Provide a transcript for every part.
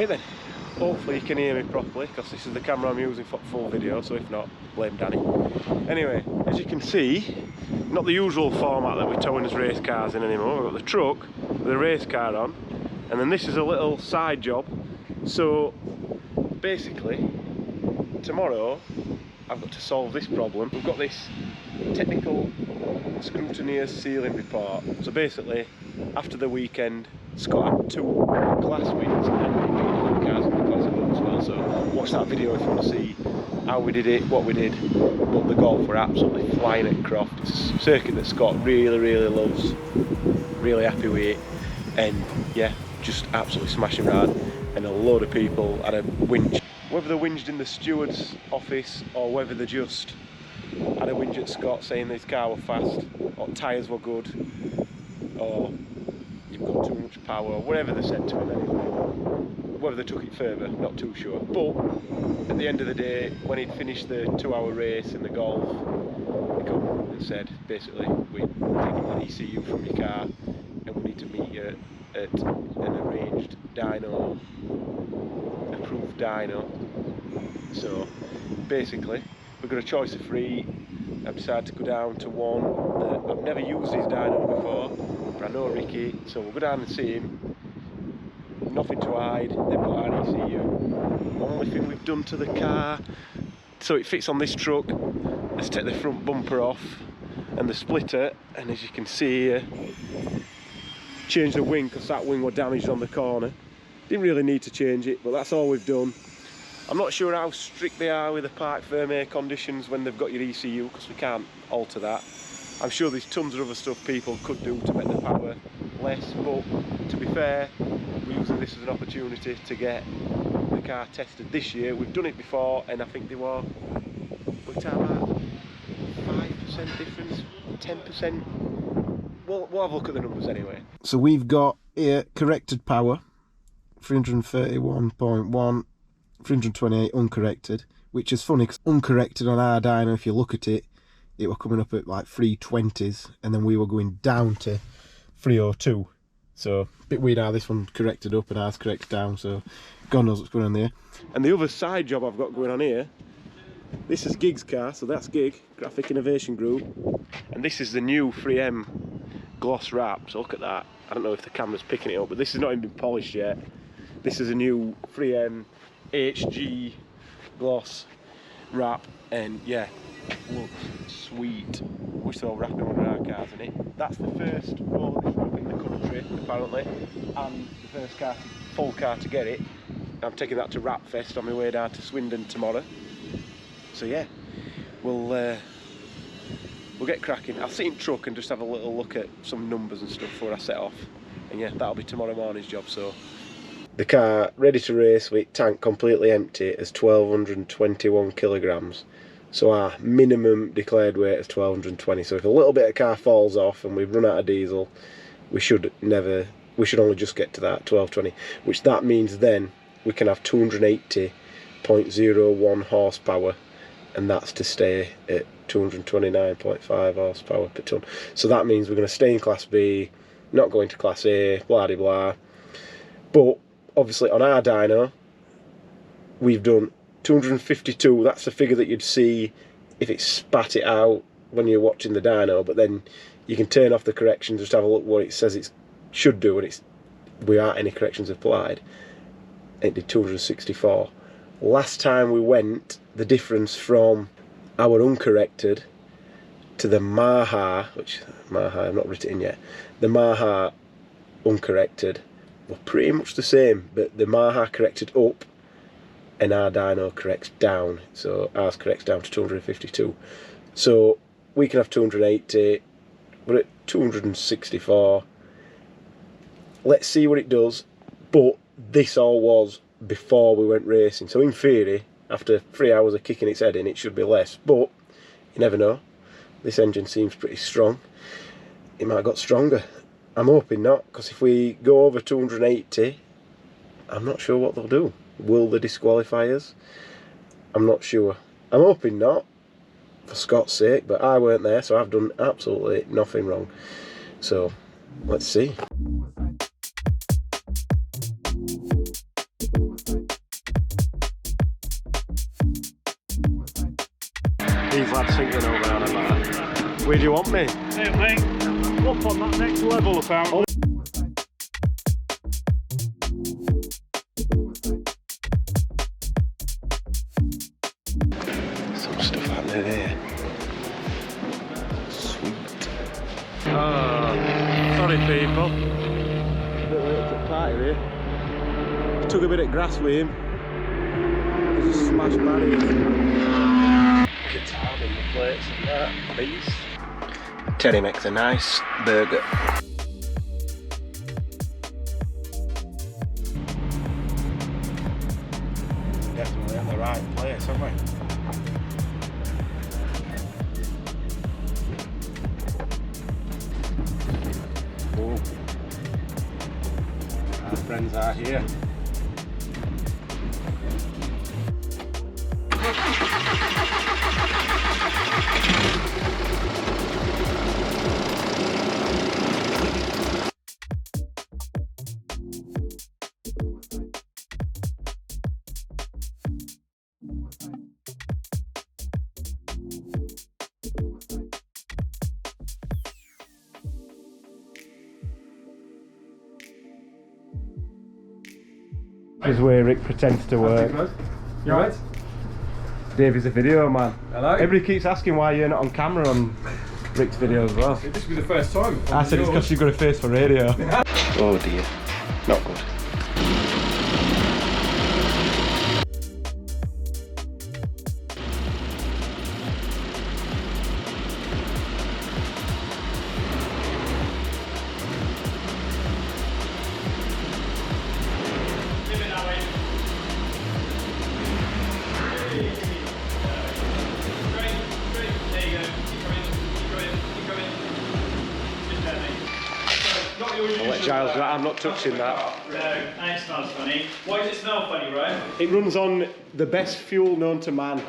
Right then, hopefully you can hear me properly, because this is the camera I'm using for full video, so if not, blame Danny. Anyway, as you can see, not the usual format that we're towing as race cars in anymore. We've got the truck with the race car on, and then this is a little side job. So basically, tomorrow I've got to solve this problem. We've got this technical scrutineer's sealing report. So basically, after the weekend, Scott had 2 class wins and he beat all the cars in the class above as well. So watch that video if you want to see how we did it, what we did. But the golf were absolutely flying at Croft. It's a circuit that Scott really loves. Really happy with it, and yeah, just absolutely smashing rad. And a load of people had a whinge. Whether they whinged in the steward's office or whether they just had a whinge at Scott saying his car were fast or tyres were good or you've got too much power or whatever they said to him anyway. Whether they took it further, not too sure. But at the end of the day, when he'd finished the 2-hour race in the golf, he come and said basically, we're taking an ECU from your car and we need to meet you at an arranged dyno, approved dyno. So basically we've got a choice of 3. I've decided to go down to one that I've never used his dyno before, but I know Ricky, so we'll go down and see him. Nothing to hide, they've got our ECU. Only thing we've done to the car so it fits on this truck is take the front bumper off and the splitter, and as you can see here, change the wing because that wing was damaged on the corner. Didn't really need to change it, but that's all we've done. I'm not sure how strict they are with the park firm air conditions when they've got your ECU, because we can't alter that. I'm sure there's tons of other stuff people could do to make the power less, but to be fair, we're using this as an opportunity to get the car tested this year. We've done it before and I think they were, we're talking about 5% difference, 10%. We'll have a look at the numbers anyway. So we've got here corrected power, 331.1, 328 uncorrected, which is funny because uncorrected on our dyno, if you look at it, it were coming up at like 320s and then we were going down to 302. So a bit weird how this one corrected up and ours corrected down, so God knows what's going on there. And the other side job I've got going on here, this is Gig's car, so that's Gig, Graphic Innovation Group, and this is the new 3M gloss wrap, so look at that. I don't know if the camera's picking it up, but this has not even been polished yet. This is a new 3M HG gloss wrap, and yeah, looks sweet. We're still wrapping one of our cars in it. That's the first roll of this wrap in the country, apparently, and the first car, full car to get it. I'm taking that to Wrap Fest on my way down to Swindon tomorrow. So yeah, we'll get cracking. I'll sit in truck and just have a little look at some numbers and stuff before I set off. And yeah, that'll be tomorrow morning's job. So the car ready to race with tank completely empty is 1221 kilograms. So our minimum declared weight is 1220. So if a little bit of car falls off and we've run out of diesel, we should only just get to that 1220, which that means then we can have 280.01 horsepower, and that's to stay at 229.5 horsepower per tonne. So that means we're going to stay in Class B, not going to Class A, blah de blah. But obviously on our dyno, we've done 252, that's the figure that you'd see if it spat it out when you're watching the dyno, but then you can turn off the corrections, just have a look what it says it should do when we aren't any corrections applied. It did 264. Last time we went, the difference from our uncorrected to the Maha, which Maha I've not written in yet, the Maha uncorrected were pretty much the same, but the Maha corrected up and our dyno corrects down, so ours corrects down to 252. So we can have 280, we're at 264. Let's see what it does, but this all was before we went racing, so in theory after 3 hours of kicking its head in it should be less, but you never know. This engine seems pretty strong. It might have got stronger. I'm hoping not, because if we go over 280, I'm not sure what they'll do. Will they disqualify us? I'm not sure. I'm hoping not, for Scott's sake, but I weren't there, so I've done absolutely nothing wrong. So let's see. Where do you want me? Hey mate, up on that next level apparently. Some stuff happening here. Sweet. Oh, sorry people. A bit late to the party here. Took a bit of grass with him. Just smashed barriers. Guitar in the plates and that. Beast. Teddy makes a nice burger. Definitely at the right place, haven't we? Oh. Our friends are here. This is where Rick pretends to work. You alright? Dave is a video man. Hello? Everybody keeps asking why you're not on camera on Rick's video as well. This will be the first time. I said it's because you've got a face for radio. Oh dear, not good. I'll let Giles do that, I'm not touching that. No, and it smells funny. Why does it smell funny, right? It runs on the best fuel known to man.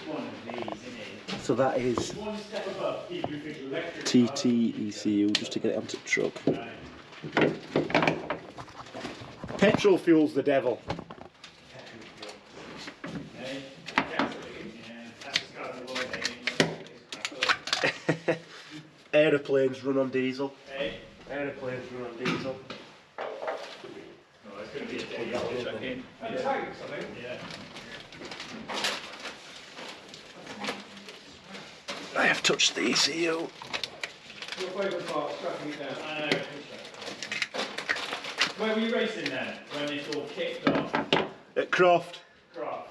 One of these, isn't it? So that is One step above, people who think electric. TT ECU, just to get it onto the truck. Petrol fuel's the devil. Aeroplanes run on diesel. Hey. Aeroplanes run on diesel. Oh, it's going to be a day to check in. And tanks, I think. Yeah. I have touched the ECU. Your favourite part, scrapping it down. I know. Where were you racing then? When it all kicked off? At Croft. Craft.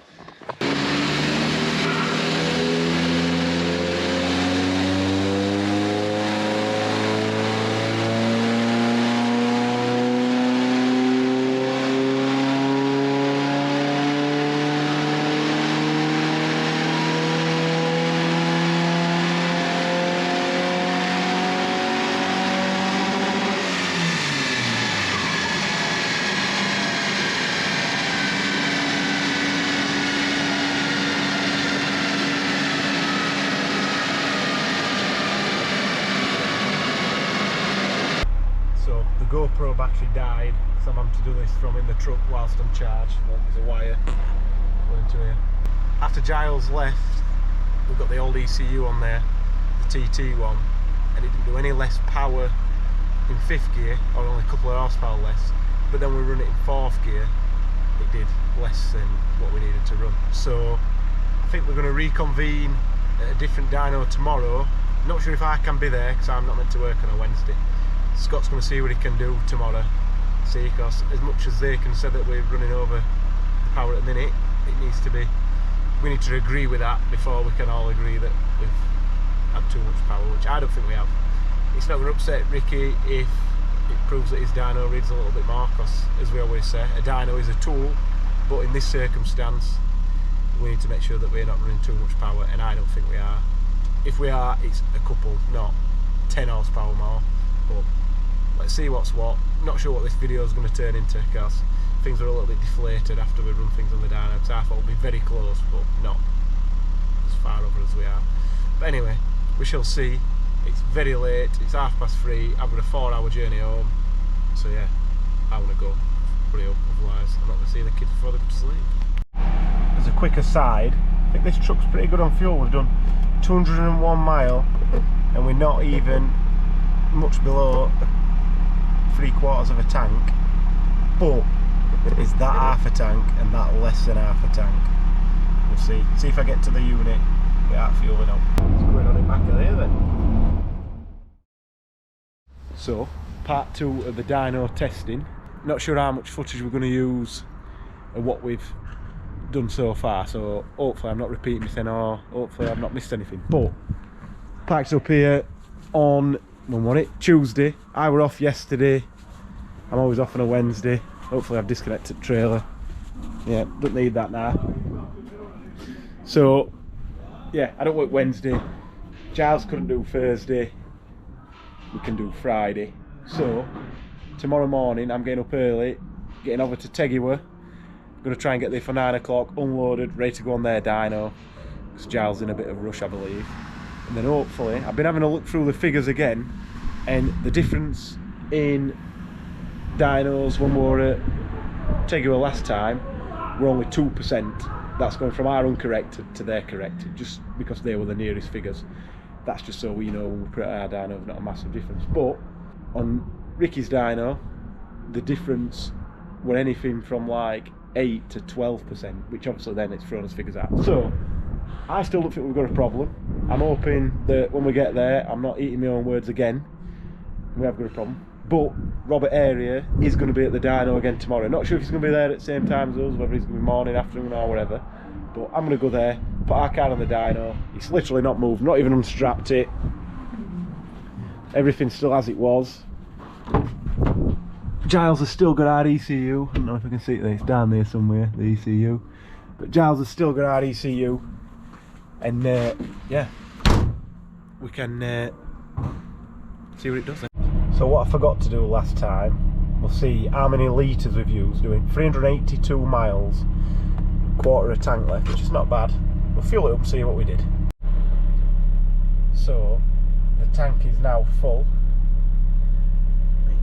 GoPro battery died, so I'm having to do this from in the truck whilst I'm charged. There's a wire going to here. After Giles left, we've got the old ECU on there, the TT one, and it didn't do any less power in 5th gear, or only a couple of horsepower less, but then we run it in 4th gear, it did less than what we needed to run. So I think we're going to reconvene at a different dyno tomorrow. Not sure if I can be there because I'm not meant to work on a Wednesday. Scott's going to see what he can do tomorrow. See, because as much as they can say that we're running over the power at the minute, it needs to be, we need to agree with that before we can all agree that we've had too much power, which I don't think we have. It's not going to upset Ricky if it proves that his dyno reads a little bit more, because as we always say, a dyno is a tool, but in this circumstance we need to make sure that we're not running too much power, and I don't think we are. If we are, it's a couple, not 10 horsepower more, but let's see what's what. Not sure what this video is going to turn into, because things are a little bit deflated after we run things on the dyno, so I thought it would be very close, but not as far over as we are. But anyway, we shall see. It's very late, it's 3:30, I've got a 4-hour journey home, so yeah, I want to go. Hurry up, otherwise I'm not going to see the kids before they go to sleep. As a quick aside, I think this truck's pretty good on fuel. We've done 201 mile and we're not even much below 3/4 of a tank, but is that half a tank and that less than half a tank? We'll see if I get to the unit without fueling up. What's going on in back of there then? So part 2 of the dyno testing. Not sure how much footage we're going to use of what we've done so far, so hopefully I'm not repeating myself, or hopefully I've not missed anything. But packed up here on, when was it? Tuesday. I were off yesterday. I'm always off on a Wednesday. Hopefully I've disconnected the trailer. Yeah, don't need that now. So yeah, I don't work Wednesday. Giles couldn't do Thursday. We can do Friday. So tomorrow morning I'm getting up early, getting over to Tegiwa. Going to try and get there for 9 o'clock, unloaded, ready to go on their dyno, because Giles in a bit of a rush, I believe. And then hopefully, I've been having a look through the figures again, and the difference in dynos when we were at Tegiwa last time were only 2%. That's going from our uncorrected to their corrected, just because they were the nearest figures. That's just so we know when we put our dyno, not a massive difference. But on Ricky's dyno, the difference were anything from like 8 to 12%, which obviously then it's thrown us figures out. So I still don't think we've got a problem. I'm hoping that when we get there I'm not eating my own words again. We have got a problem. But Robert Area is going to be at the dyno again tomorrow. Not sure if he's going to be there at the same time as us, whether he's going to be morning, afternoon or whatever. But I'm going to go there, put our car on the dyno. It's literally not moved, not even unstrapped it. Everything's still as it was. Giles has still got our ECU. I don't know if I can see it there, it's down there somewhere, the ECU. But Giles has still got our ECU. And yeah, we can see what it does then. So what I forgot to do last time, we'll see how many litres we've used, doing 382 miles, quarter of a tank left, which is not bad. We'll fuel it up and see what we did. So the tank is now full.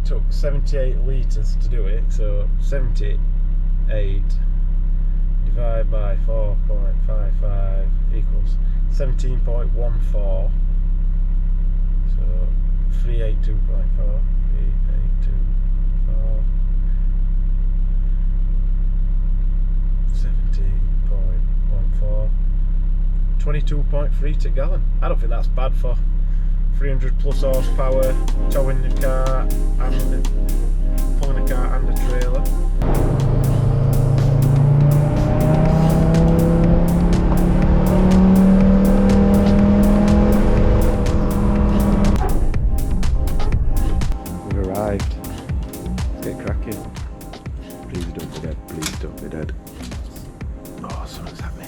Took 78 litres to do it, so 78 divided by 4.55 equals 17.14, so 382.4, 17.14, 22.3 to gallon. I don't think that's bad for 300 plus horsepower, towing the car and pulling the car and the trailer. We've arrived. Let's get cracking. Please don't be dead, please don't be dead. Oh, something's happening.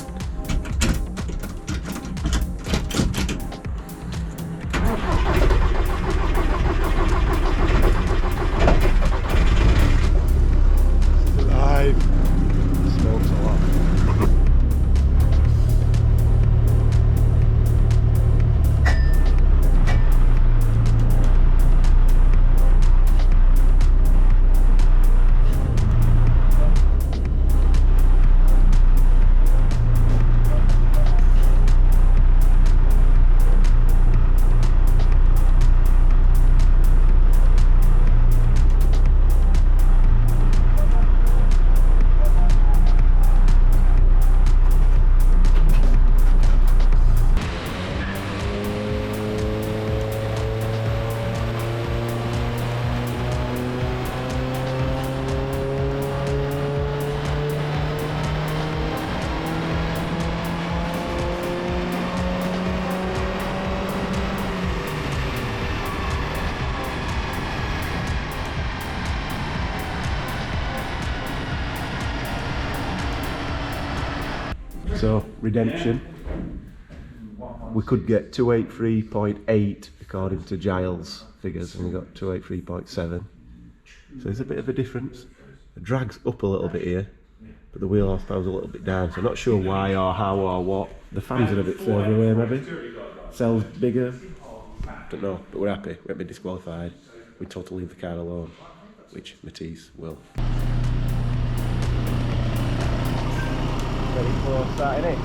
So, redemption. We could get 283.8 according to Giles' figures, and we got 283.7. So there's a bit of a difference. The drag's up a little bit here, but the wheel horsepower's a little bit down, so I'm not sure why or how or what. The fans are a bit further away maybe. Cell's bigger. Don't know, but we're happy. We haven't been disqualified. We totally leave the car alone, which Matisse will. Very close, that, innit?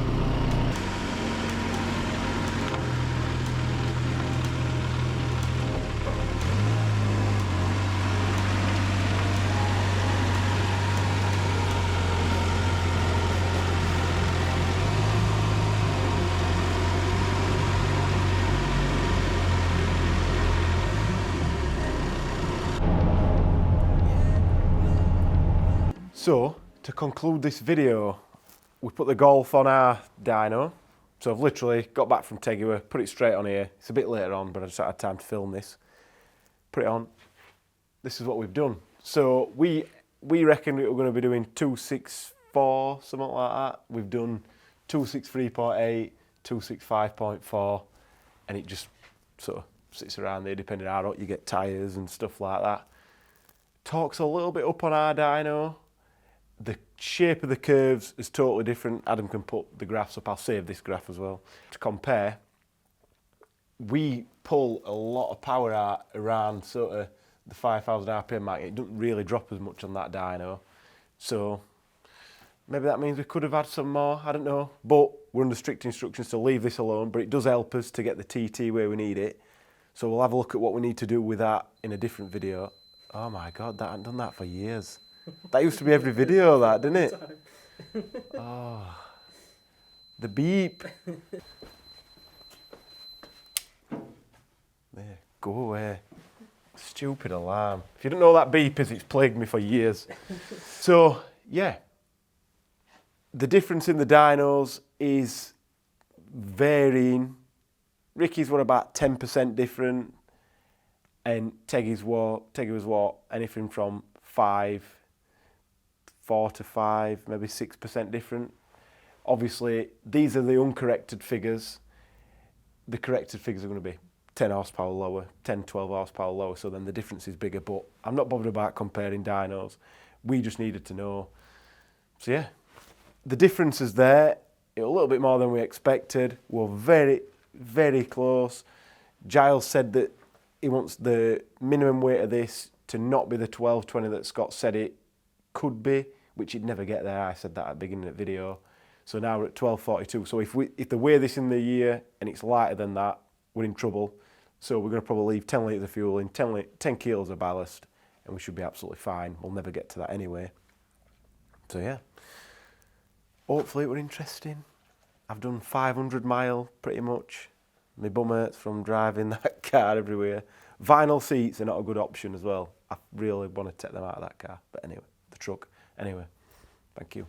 So, to conclude this video, we put the Golf on our dyno. So I've literally got back from Teguer, put it straight on here. It's a bit later on, but I just had time to film this. Put it on. This is what we've done. So we reckon we're going to be doing 264, something like that. We've done 263.8, 265.4, and it just sort of sits around there depending on how hot you get tyres and stuff like that. Torque's a little bit up on our dyno. The shape of the curves is totally different. Adam can put the graphs up. I'll save this graph as well. To compare, we pull a lot of power out around sort of the 5,000 RPM mark. It doesn't really drop as much on that dyno. So maybe that means we could have had some more, I don't know. But we're under strict instructions to leave this alone, but it does help us to get the TT where we need it. So we'll have a look at what we need to do with that in a different video. Oh my God, I haven't done that for years. That used to be every video, that, didn't it? Oh, the beep. There, go away. Stupid alarm. If you don't know what that beep is, it's plagued me for years. So, yeah. The difference in the dynos is varying. Ricky's were about 10% different, and Teguer's was anything from 4 to 5, maybe 6% different. Obviously, these are the uncorrected figures. The corrected figures are going to be 10 horsepower lower, 10, 12 horsepower lower, so then the difference is bigger, but I'm not bothered about comparing dynos. We just needed to know. So yeah, the difference is there. A little bit more than we expected. We're very, very close. Giles said that he wants the minimum weight of this to not be the 1220 that Scott said it could be, which you'd never get there. I said that at the beginning of the video. So now we're at 1242. So if they weigh this in the year and it's lighter than that, we're in trouble. So we're going to probably leave 10 litres of fuel in, 10 kilos of ballast, and we should be absolutely fine. We'll never get to that anyway. So yeah, hopefully it was interesting. I've done 500 mile pretty much. My bum hurts from driving that car everywhere. Vinyl seats are not a good option as well. I really want to take them out of that car. But anyway, the truck. Anyway, thank you.